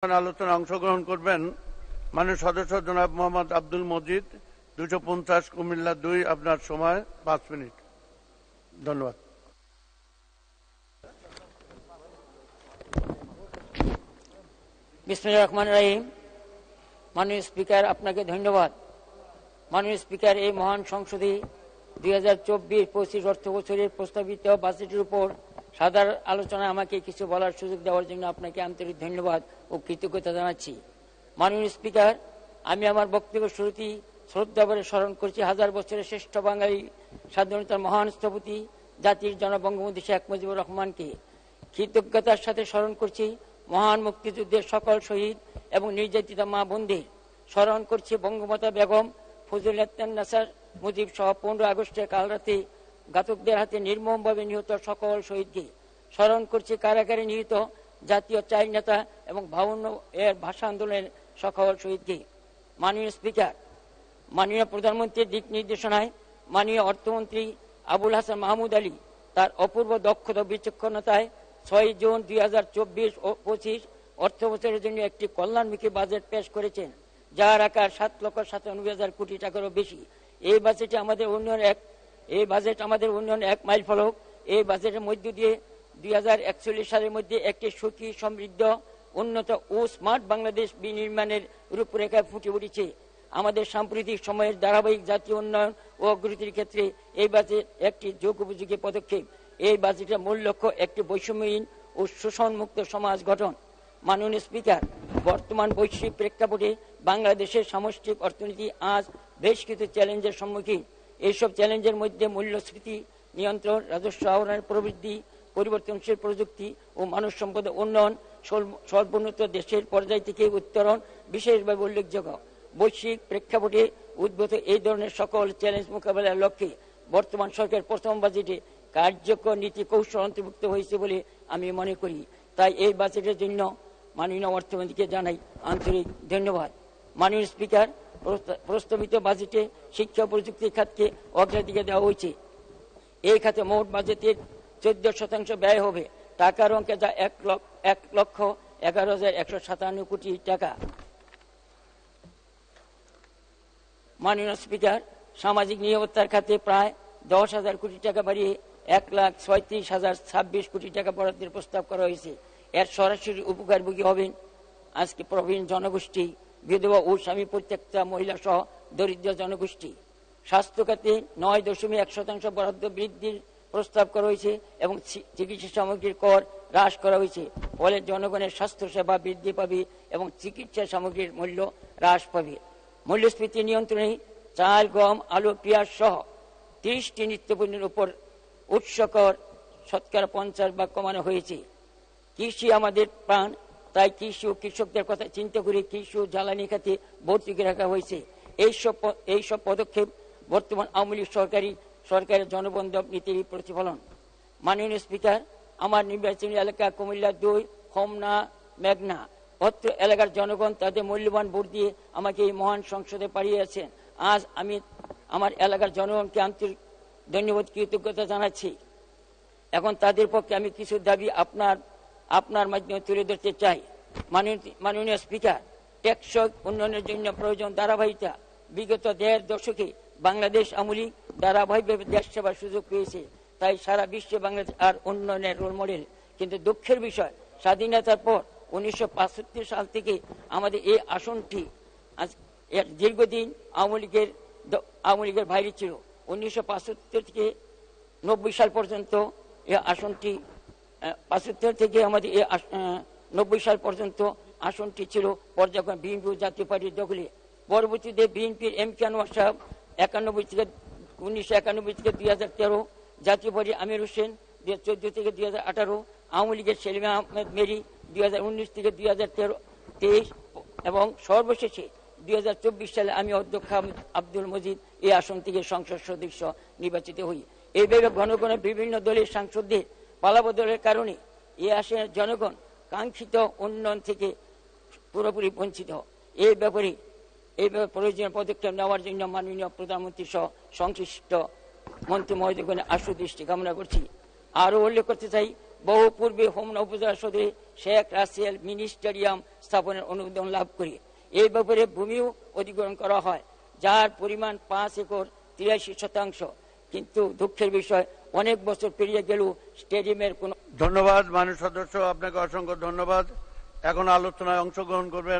আলোচনায় অংশগ্রহণ করবেন মাননীয় সদস্য জনাব মোহাম্মদ আব্দুল মজিদ, 250 কুমিল্লা 2। আপনার সময় 5 মিনিট। ধন্যবাদ। বিসমিল্লাহির রহমানির রহিম। মাননীয় স্পিকার, আপনাকে ধন্যবাদ। মাননীয় স্পিকার, এই মহান সংসদে 2024-25 অর্থ বছরের প্রস্তাবিত বাজেটের উপর সাধারণ আলোচনায় আমাকে কিছু বলার সুযোগ দেওয়ার জন্য আপনাকে আন্তরিক ধন্যবাদ ও কৃতজ্ঞতা জানাচ্ছি। মাননীয় স্পিকার, আমি আমার বক্তব্যের শুরুতেই শ্রদ্ধাভরে স্মরণ করছি হাজার বছরের শ্রেষ্ঠ বাঙালি স্বাধীনতার মহান স্থপতি জাতির জনক বঙ্গবন্ধু শেখ মুজিবুর রহমানকে। কৃতজ্ঞতার সাথে স্মরণ করছি মহান মুক্তিযুদ্ধের সকল শহীদ এবং নির্যাতিত মা বোনদের। স্মরণ করছি বঙ্গমাতা বেগম ফজিলাতুন্নেছা মুজিব সহ 15 আগস্টের কাল রাতে ঘাতকদের হাতে নির্মমভাবে নিহত সকল শহীদকে। স্মরণ করছি কারাগারে নিহত জাতীয় 4 নেতা এবং 52 এর ভাষা আন্দোলনের সকল শহীদকে। মাননীয় স্পিকার, মাননীয় প্রধানমন্ত্রীর দিক নির্দেশনায় মাননীয় অর্থমন্ত্রী আবুল হাসান মাহমুদ আলী তার অপূর্ব দক্ষতা বিচক্ষণতায় 6 জুন 2024 ও 25 অর্থ বছরের জন্য একটি কল্যাণমুখী বাজেট পেশ করেছেন, যার আকার 7,97,000 কোটি টাকারও বেশি। এই বাজেট আমাদের উন্নয়ন এক মাইল ফলক। এই বাজেটের মধ্য দিয়ে 2041 সালের মধ্যে একটি সুখী, সমৃদ্ধ, উন্নত ও স্মার্ট বাংলাদেশ বিনির্মাণের রূপরেখা ফুটে উঠেছে। আমাদের সাম্প্রতিক সময়ের ধারাবাহিক জাতীয় উন্নয়ন ও অগ্রগতির ক্ষেত্রে এই বাজেট একটি যুগোপযোগী পদক্ষেপ। এই বাজেটের মূল লক্ষ্য একটি বৈষম্যহীন ও শোষণমুক্ত সমাজ গঠন। মাননীয় স্পিকার, বর্তমান বৈশ্বিক প্রেক্ষাপটে বাংলাদেশের সামষ্টিক অর্থনীতি আজ বেশ কিছু চ্যালেঞ্জের সম্মুখীন। এইসব চ্যালেঞ্জের মধ্যে মূল্যস্ফীতি নিয়ন্ত্রণ, রাজস্ব আহরণের প্রবৃদ্ধি, পরিবর্তনশীল প্রযুক্তি ও মানব সম্পদ উন্নয়ন, সর্বোন্নত দেশের পর্যায় থেকে উত্তরণ বিশেষভাবে উল্লেখযোগ্য। বৈশ্বিক প্রেক্ষাপটে উদ্ভূত এই ধরনের সকল চ্যালেঞ্জ মোকাবেলার লক্ষ্যে বর্তমান সরকারের প্রথম বাজেটে কার্যকর নীতি কৌশল অন্তর্ভুক্ত হয়েছে বলে আমি মনে করি। তাই এই বাজেটের জন্য মাননীয় অর্থমন্ত্রীকে জানাই আন্তরিক ধন্যবাদ। মাননীয় স্পিকার, প্রস্তাবিত বাজেটে শিক্ষা প্রযুক্তি খাতকে অগ্রাধিকার দেওয়া হয়েছে। এই খাতে মোট বাজেটের 14% ব্যয় হবে টাকার অঙ্কে, যা 1,11,157 কোটি টাকা। মাননীয় স্পিকার, সামাজিক নিরাপত্তার খাতে প্রায় 10,000 কোটি টাকা বাড়িয়ে 1,36,026 কোটি টাকা বরাদ্দের প্রস্তাব করা হয়েছে। এর সরাসরি উপকারভোগী হবেন আজকে প্রবীণ জনগোষ্ঠী, বিধবা ও স্বামী পরিত্যক্তা মহিলা সহ দরিদ্র জনগোষ্ঠী। স্বাস্থ্য খাতে 9.1% বরাদ্দ বৃদ্ধির প্রস্তাব করা হয়েছে এবং চিকিৎসা সামগ্রীর কর হ্রাস করা হয়েছে। ফলে জনগণের স্বাস্থ্য সেবা বৃদ্ধি পাবে এবং চিকিৎসা সামগ্রীর মূল্য হ্রাস পাবে। মূল্যস্ফীতি নিয়ন্ত্রণে চাল, গম, আলু, পেঁয়াজ সহ 30টি নিত্যপণ্যের উপর উৎসকর 50% কমানো হয়েছে। কৃষি আমাদের প্রাণ, তাই কৃষি ও কৃষকদের কথা চিন্তা করে কৃষি ও জ্বালানি খাতে ভর্তুকি রাখা হয়েছে। এইসব পদক্ষেপ বর্তমান আওয়ামী লীগ সরকারের জনবন্ধব নীতির প্রতিফলন। মাননীয় স্পিকার, আমার নির্বাচনী এলাকা কুমিল্লা 2, হোমনা, মেঘনা। অত্র এলাকার জনগণ তাদের মূল্যবান ভোট দিয়ে আমাকে এই মহান সংসদে পাঠিয়েছেন। আজ আমি আমার এলাকার জনগণকে আন্তরিক ধন্যবাদ, কৃতজ্ঞতা জানাচ্ছি। এখন তাদের পক্ষে আমি কিছু দাবি আপনার মাধ্যমে তুলে ধরতে চাই। মাননীয় স্পিকার, টেকসই উন্নয়নের জন্য প্রয়োজন ধারাবাহিকতা। বিগত 1.5 দশকে বাংলাদেশ আওয়ামী লীগ ধারাবাহিকভাবে দেশ সেবার সুযোগ পেয়েছে, তাই সারা বিশ্বে বাংলাদেশ আর উন্নয়নের রোল মডেল। কিন্তু দুঃখের বিষয়, স্বাধীনতার পর 1965 সাল থেকে আমাদের এই আসনটি দীর্ঘদিন আওয়ামী লীগের বাইরে ছিল। 1975 থেকে 90 সাল পর্যন্ত এই আসনটি 75 থেকে আমাদের 90 সাল পর্যন্ত আসনটি ছিল পর্যায়ক্রমে বিএনপি জাতীয় পার্টির দখলে। পরবর্তীতে বিএনপির এম.কে. আনোয়ার সাহেব 1991 থেকে 2013, জাতীয় পার্টির আমির হোসেন 2014 থেকে 2018, আওয়ামী লীগের সেলিম আহমেদ মেরি 2019 থেকে 2023 এবং সর্বশেষে 2024 সালে আমি অধ্যক্ষ আব্দুল মজিদ এই আসন থেকে সংসদ সদস্য নির্বাচিত হই। এইভাবে ঘন ঘন বিভিন্ন দলের সাংসদদের পালাবদলের কারণে এই আসনের জনগণ কাঙ্ক্ষিত উন্নয়ন থেকে পুরোপুরি বঞ্চিত। এই ব্যাপারে প্রয়োজনীয় পদক্ষেপ নেওয়ার জন্য মাননীয় প্রধানমন্ত্রী সহ সংশ্লিষ্ট মন্ত্রী মহোদয়গণের আশু দৃষ্টি কামনা করছি। আরও উল্লেখ করতে চাই, বহু পূর্বে হোমনা উপজেলা সদরে শেখ রাসেল মিনি স্টেডিয়াম স্থাপনের অনুমোদন লাভ করি। এই ব্যাপারে ভূমিও অধিগ্রহণ করা হয়, যার পরিমাণ 5 একর 83%। কিন্তু দুঃখের বিষয়, অনেক বছর পেরিয়ে গেলেও স্টেডিয়ামের কোনো। ধন্যবাদ মাননীয় সদস্য, আপনাকে অসংখ্য ধন্যবাদ। এখন আলোচনায় অংশগ্রহণ করবেন